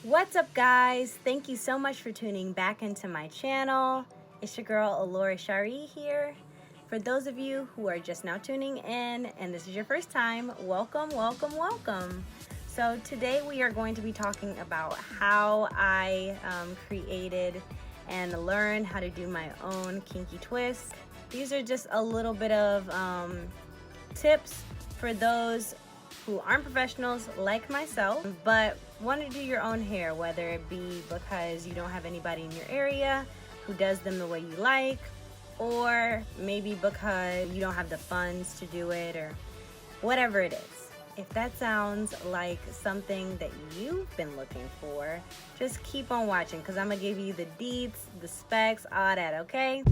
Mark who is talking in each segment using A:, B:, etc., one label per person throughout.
A: What's up, guys? Thank you so much for tuning back into my channel. It's your girl Alora Shari here. For those of you who are just now tuning in and this is your first time, welcome, welcome, welcome. So today we are going to be talking about how I created and learned how to do my own kinky twist. These are just a little bit of tips for those who aren't professionals like myself, but want to do your own hair, whether it be because you don't have anybody in your area who does them the way you like, or maybe because you don't have the funds to do it, or whatever it is. If that sounds like something that you've been looking for, just keep on watching because I'm going to give you the deets, the specs, all that, okay?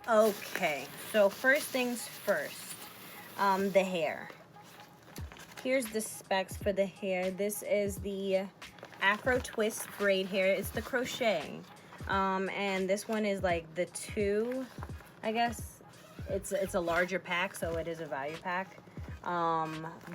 A: Okay, so first things first, the hair. Here's the specs for the hair. This is the Afro Twist braid hair. It's the crochet, and this one is like the 2, I guess. It's a larger pack, so it is a value pack.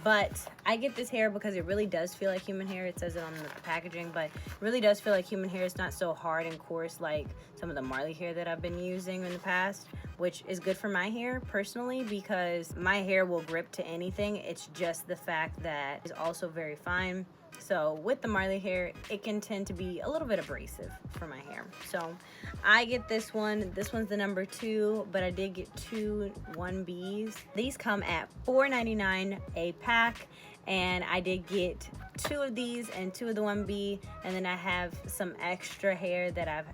A: But I get this hair because it really does feel like human hair. It says it on the packaging, but it really does feel like human hair. It's not so hard and coarse like some of the Marley hair that I've been using in the past, which is good for my hair personally because my hair will grip to anything. It's just the fact that it's also very fine. So with the Marley hair, it can tend to be a little bit abrasive for my hair. So I get this one. This one's the number 2, but I did get 2 1Bs. These come at $4.99 a pack, and I did get 2 of these and 2 of the 1B, and then I have some extra hair that I've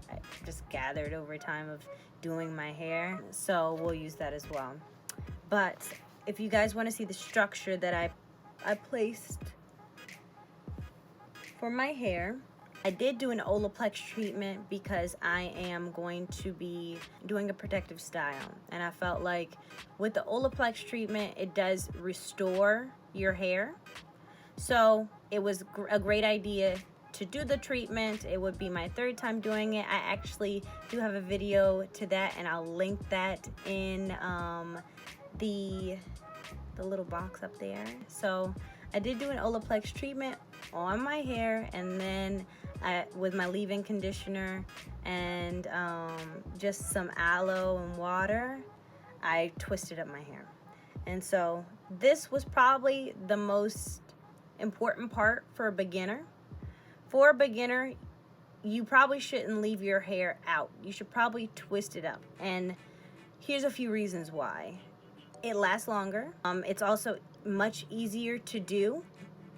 A: just gathered over time of doing my hair. So we'll use that as well. But if you guys want to see the structure that I placed for my hair, I did do an Olaplex treatment because I am going to be doing a protective style. And I felt like with the Olaplex treatment, it does restore your hair. So it was a great idea to do the treatment. It would be my 3rd time doing it. I actually do have a video to that, and I'll link that in the little box up there. So I did do an Olaplex treatment on my hair, and then with my leave-in conditioner and just some aloe and water, I twisted up my hair. And so this was probably the most important part for a beginner. For a beginner, you probably shouldn't leave your hair out. You should probably twist it up. And here's a few reasons why. It lasts longer. It's also much easier to do.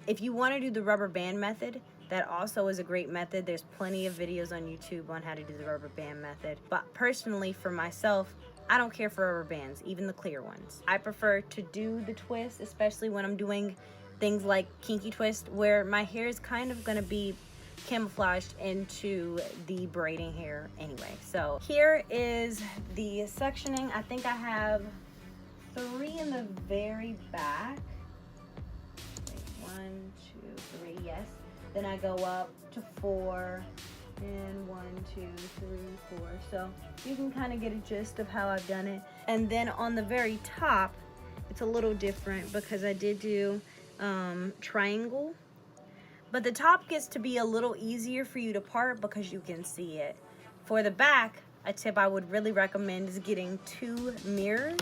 A: If you want to do the rubber band method, that also is a great method. There's plenty of videos on YouTube on how to do the rubber band method. But personally, for myself, I don't care for rubber bands, even the clear ones. I prefer to do the twist, especially when I'm doing things like kinky twist, where my hair is kind of going to be camouflaged into the braiding hair anyway. So here is the sectioning. I think I have 3 in the very back. Wait, 1, 2, 3, yes. Then I go up to 4, and 1, 2, 3, 4. So you can kind of get a gist of how I've done it. And then on the very top, it's a little different because I did do triangle. But the top gets to be a little easier for you to part because you can see it. For the back, a tip I would really recommend is getting 2 mirrors.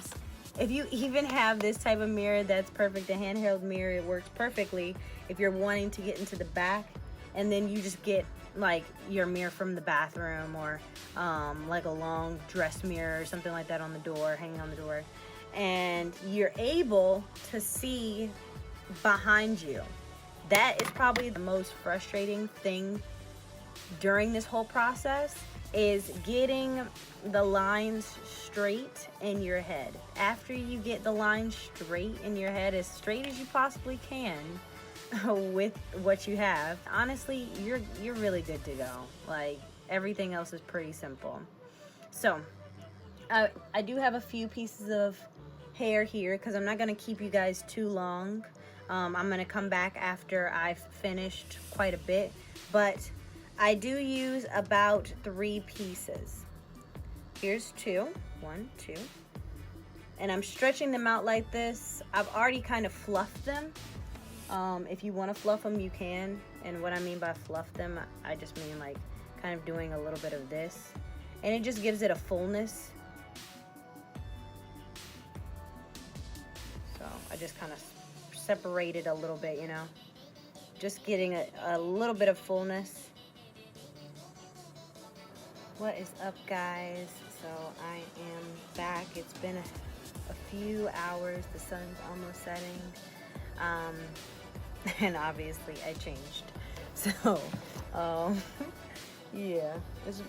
A: If you even have this type of mirror that's perfect, a handheld mirror, it works perfectly if you're wanting to get into the back, and then you just get like your mirror from the bathroom, or like a long dress mirror or something like that on the door, hanging on the door, and you're able to see behind you. That is probably the most frustrating thing during this whole process, is getting the lines straight in your head. After you get the lines straight in your head, as straight as you possibly can with what you have, honestly, you're really good to go. Like, everything else is pretty simple. So I do have a few pieces of hair here because I'm not going to keep you guys too long. I'm going to come back after I've finished quite a bit, but I do use about 3 pieces. Here's 2. 1, 2. And I'm stretching them out like this. I've already kind of fluffed them. If you want to fluff them, you can. And what I mean by fluff them, I just mean like kind of doing a little bit of this. And it just gives it a fullness. So I just kind of separate it a little bit, you know. Just getting a little bit of fullness. What is up, guys? So I am back. It's been a few hours. The sun's almost setting. And obviously I changed. So, yeah,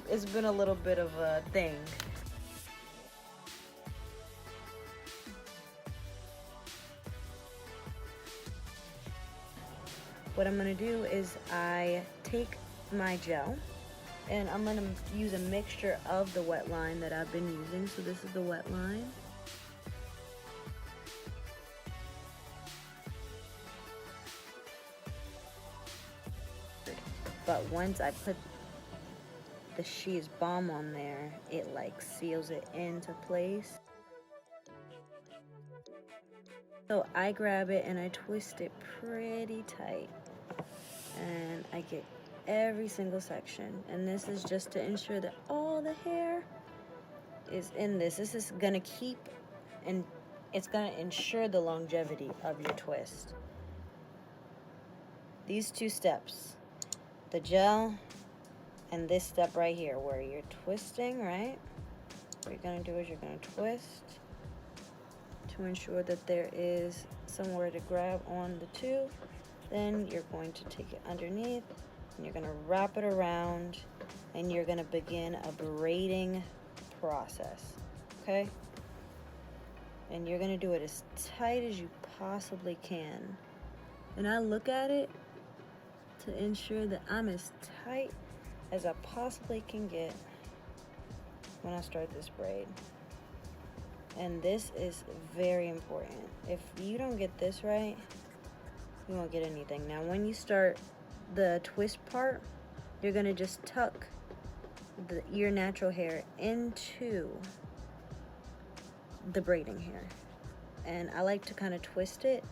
A: it's been a little bit of a thing. What I'm gonna do is I take my gel and I'm gonna use a mixture of the wet line that I've been using. So this is the wet line. But once I put the She's Balm on there, it like seals it into place. So I grab it and I twist it pretty tight. And I get every single section. And this is just to ensure that all the hair is in this. This is gonna keep and it's gonna ensure the longevity of your twist. These 2 steps, the gel and this step right here where you're twisting, right? What you're gonna do is you're gonna twist to ensure that there is somewhere to grab on the tube. Then you're going to take it underneath and you're gonna wrap it around and you're gonna begin a braiding process, okay? And you're gonna do it as tight as you possibly can. And I look at it to ensure that I'm as tight as I possibly can get when I start this braid. And this is very important. If you don't get this right, you won't get anything. Now when you start the twist part, you're gonna just tuck your natural hair into the braiding hair. And I like to kind of twist it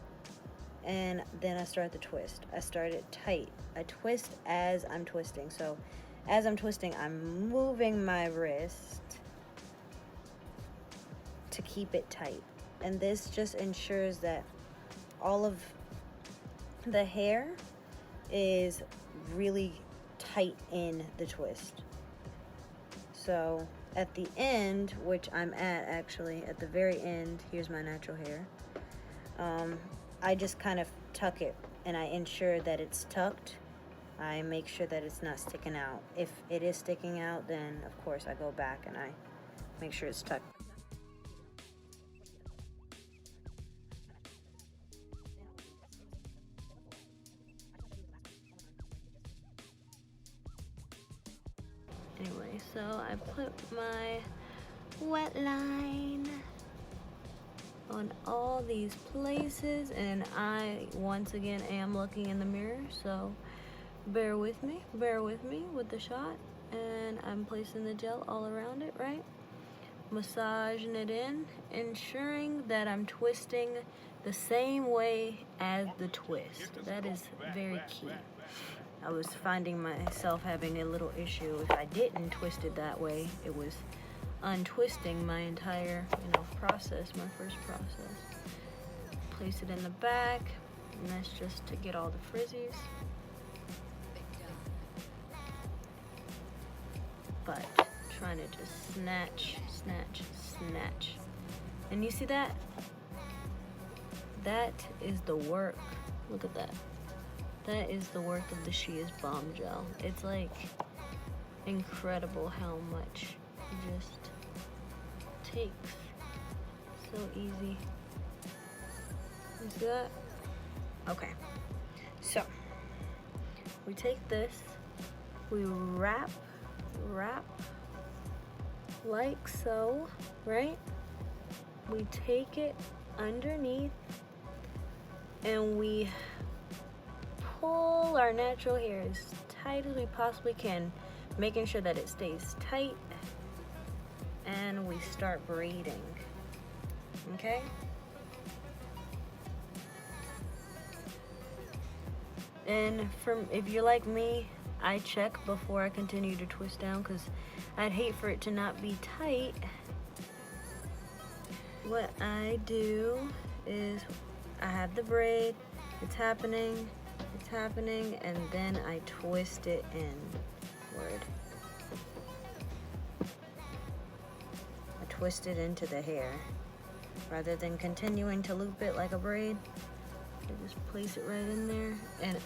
A: and then I start the twist. I start it tight. I twist as I'm twisting. So as I'm twisting, I'm moving my wrist to keep it tight. And this just ensures that all of the hair is really tight in the twist. So at the end, which I'm at actually, at the very end, here's my natural hair. I just kind of tuck it and I ensure that it's tucked. I make sure that it's not sticking out. If it is sticking out, then of course I go back and I make sure it's tucked. Anyway, so I put my wet line on all these places and I once again am looking in the mirror, so bear with me with the shot. And I'm placing the gel all around it, right? Massaging it in, ensuring that I'm twisting the same way as the twist. That is very key. I was finding myself having a little issue. If I didn't twist it that way, it was untwisting my entire, process, my first process. Place it in the back, and that's just to get all the frizzies. But trying to just snatch. And you see that? That is the work. Look at that. That is the work of the She's Balm gel. It's like incredible how much it just takes. So easy. You see that? Okay. So we take this, we wrap like so, right? We take it underneath and we pull our natural hair as tight as we possibly can, making sure that it stays tight and we start braiding. Okay? And if you're like me, I check before I continue to twist down because I'd hate for it to not be tight. What I do is I have the braid, it's happening, and then I twist it inward. I twist it into the hair. Rather than continuing to loop it like a braid, I just place it right in there, and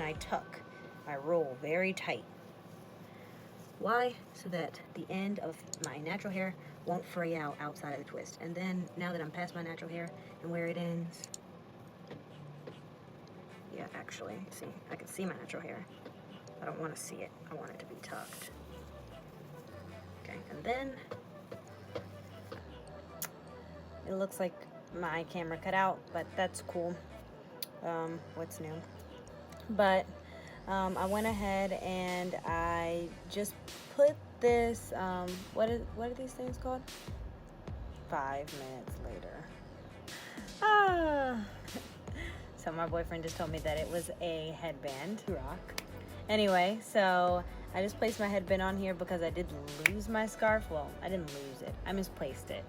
A: I tuck. I roll very tight. Why? So that the end of my natural hair won't fray out outside of the twist. And then, now that I'm past my natural hair and where it ends, yeah, actually, see, I can see my natural hair. I don't want to see it. I want it to be tucked. Okay, and then it looks like my camera cut out, but that's cool. What's new? But I went ahead and I just put this, what are these things called? 5 minutes later. So my boyfriend just told me that it was a headband rock. Anyway, so I just placed my headband on here because I did lose my scarf. Well, I didn't lose it. I misplaced it.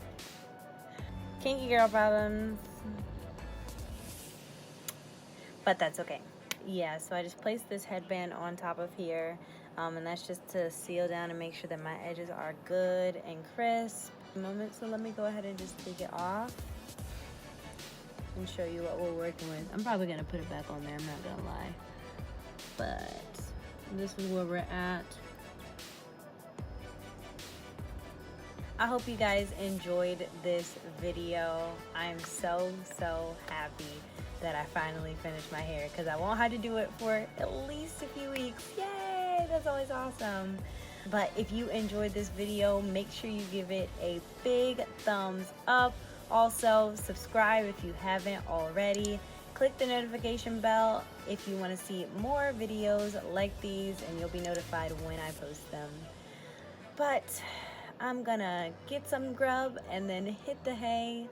A: Kinky girl problems. But that's okay. Yeah, so I just placed this headband on top of here. And that's just to seal down and make sure that my edges are good and crisp. So let me go ahead and just take it off and show you what we're working with. I'm probably gonna put it back on there, I'm not gonna lie. But this is where we're at. I hope you guys enjoyed this video. I'm so happy that I finally finished my hair because I won't have to do it for at least a few weeks. Yay, that's always awesome. But if you enjoyed this video, make sure you give it a big thumbs up. Also, subscribe if you haven't already. Click the notification bell if you want to see more videos like these, and you'll be notified when I post them. But I'm gonna get some grub and then hit the hay.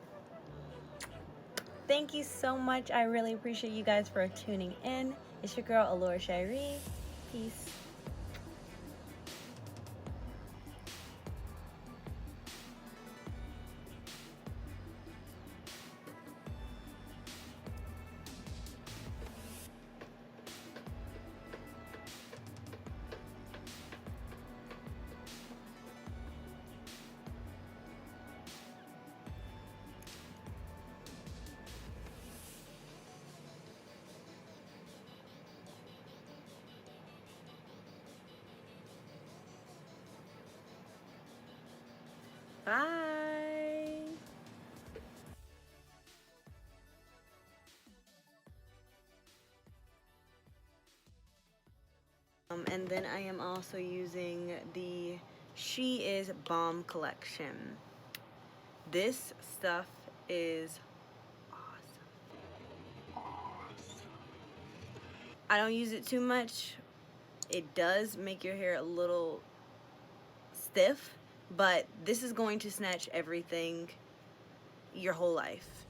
A: Thank you so much. I really appreciate you guys for tuning in. It's your girl, Allure Shiree. Peace. Bye. And then I am also using the She Is Balm collection. This stuff is awesome. I don't use it too much. It does make your hair a little stiff, but this is going to snatch everything your whole life.